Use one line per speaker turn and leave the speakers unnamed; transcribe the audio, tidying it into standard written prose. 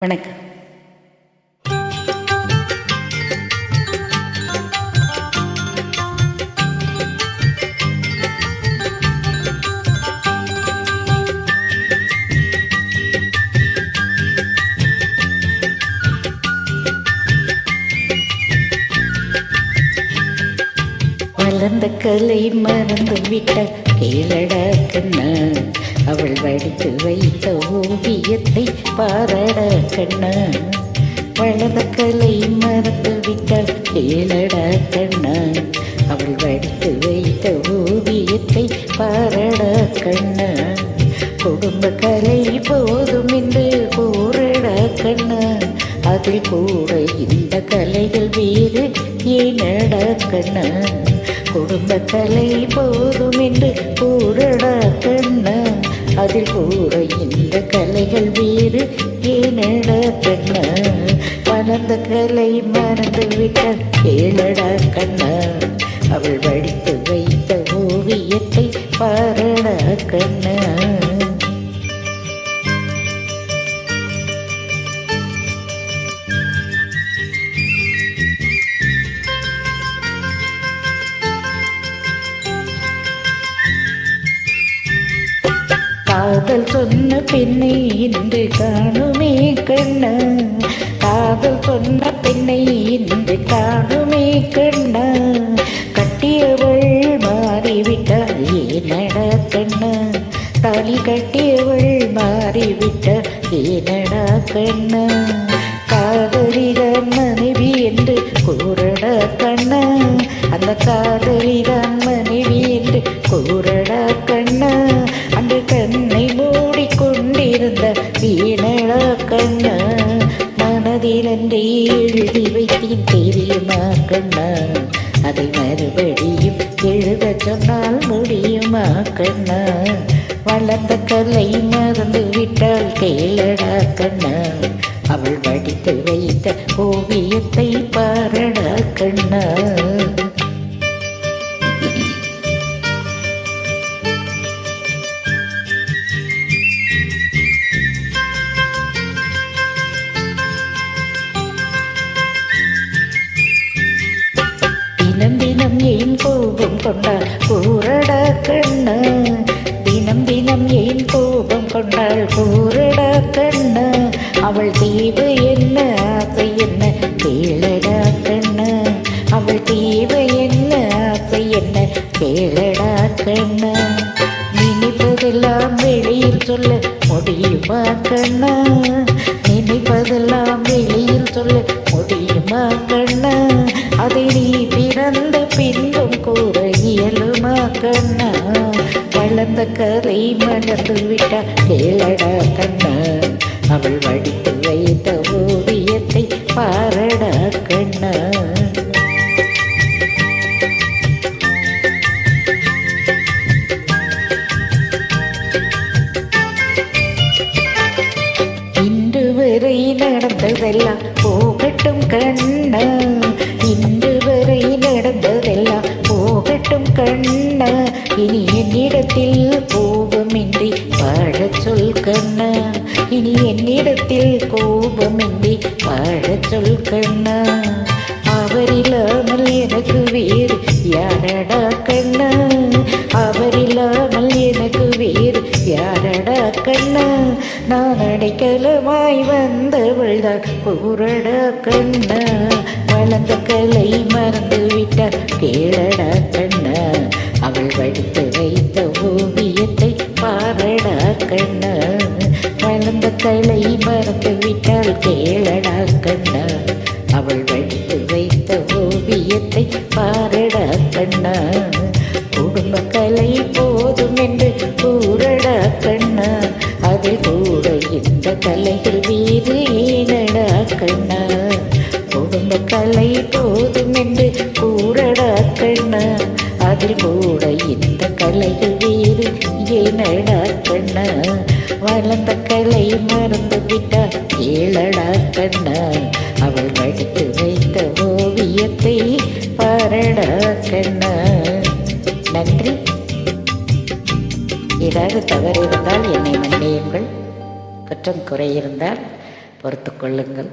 வணக்கம். வளர்ந்த கலை மறந்து விட்ட கேளடா கண்ணா, அவள் வடித்து வைத்த ஓவியத்தை பாரடா கண்ணா. வளர்ந்த கலை மறந்து விட்டால் கேளடா கண்ணா, அவள் வடித்து வைத்த ஓவியத்தை பாரடா கண்ணா. குடும்ப கலை போதும் என்று கூறடா கண்ணா, அதில் கூட இந்த கலைகள் வேறு ஏனடா கண்ணா. குடும்ப கலை போதும் என்று கூறடா கண்ணா, அதில் கூட இந்த கலைகள் வேறு ஏனடா கண்ணா. வளர்ந்த கலை மறந்து விட்ட கேளடா கண்ணா, அவள் வடித்து வைத்த ஓவியத்தை பாரடா கண்ணா. காதல் சொன்ன பெண்ணை இன்று காணுமே கண்ணா, காதல் சொன்ன பெண்ணை இன்று காணுமே கண்ணா. கட்டியவள் மாறிவிட்டாள் ஏனடா கண்ணா, தாலி கட்டியவள் மாறிவிட்டாள் ஏனடா கண்ணா. காதலிதான் மனைவி என்று கூறடா கண்ணா, அந்த காதலிதான் மனைவி என்று கூறடா கண்ணா. அந்த கண்ணை மூடிக்கொண்டிருந்த வீணடா கண்ணா, மனதில் அன்றே எழுதி வைத்தேன் தெரியுமா கண்ணா. அதை மறுபடியும் எழுத சொன்னால் முடியுமா கண்ணா. வளர்ந்த கலை மறந்து விட்டால் கேளடா கண்ணா, அவள் வடித்து வைத்த ஓவியத்தை பாரடா கண்ணா. தினம் தினம் ஏன் கோபம் கொண்டாள் கூறடா கண்ணா, தினம் தினம் ஏன் கோபம் கொண்டாள் கூறடா கண்ணா. அவள் தேவை என்ன ஆசை என்ன கேளடா கண்ணா, அவள் தேவை என்ன ஆசை என்ன கேளடா கண்ணா. நினைப்பதெல்லாம் வெளியில் சொல்ல முடியுமா கண்ணா, நினைப்பதெல்லாம் வெளியில் சொல்ல முடியுமா கண்ணா. அதை நீ பிறந்த பின்பும் கூற இயலுமா கண்ணா. வளர்ந்த கலை மறந்து விட்ட கேளடா கண்ணா, அவள் வடித்து வைத்த ஓவியத்தை பாரடா கண்ணா. இன்று வரை நடந்ததெல்லாம் போகட்டும் கண்ணா, இன்று வரை நடந்ததெல்லாம் போகட்டும் கண்ணா. இனி என்னிடத்தில் கோபமின்றி வாழச் சொல் கண்ணா, இனி என்னிடத்தில் கோபமின்றி வாழச் சொல் கண்ணா. அவரில்லாமல் எனக்கு வேறு யாரடா கண்ணா, அவரில்லாமல் எனக்கு வேறு யாரடா கண்ணா. நான் அடைக்கலமாய் வந்தவள்தான் கூறடா கண்ணா. வளர்ந்த கலை மறந்து விட்டார் கேளடா கண்ணா, அவள் வடித்து வைத்த ஓவியத்தை பாரடா கண்ணா. வளர்ந்த கலை மறந்து விட்டால் கேளடா கண்ணா, அவள் வடித்து வைத்த ஓவியத்தை பாரடா கண்ணா. குடும்ப கலை போதும் என்று கூறடா கண்ணா, அதில் கூட இந்த கலைகள் வேறு ஏனடா கண்ணா. குடும்ப கலை போதும் என்று கூறடா கண்ணா, அதில் கூட இந்த கலைகள் வேறு ஏனடா கண்ணா. வளர்ந்த கலை மறந்து விட்டா கேளடா கண்ணா, அவள் வடித்து வைத்த ஓவியத்தை பாரடா கண்ணா. நன்றி. ஏதாவது தவறு இருந்தால் என்னை மன்னியுங்கள். குற்றம் குறை இருந்தால் பொறுத்து கொள்ளுங்கள்.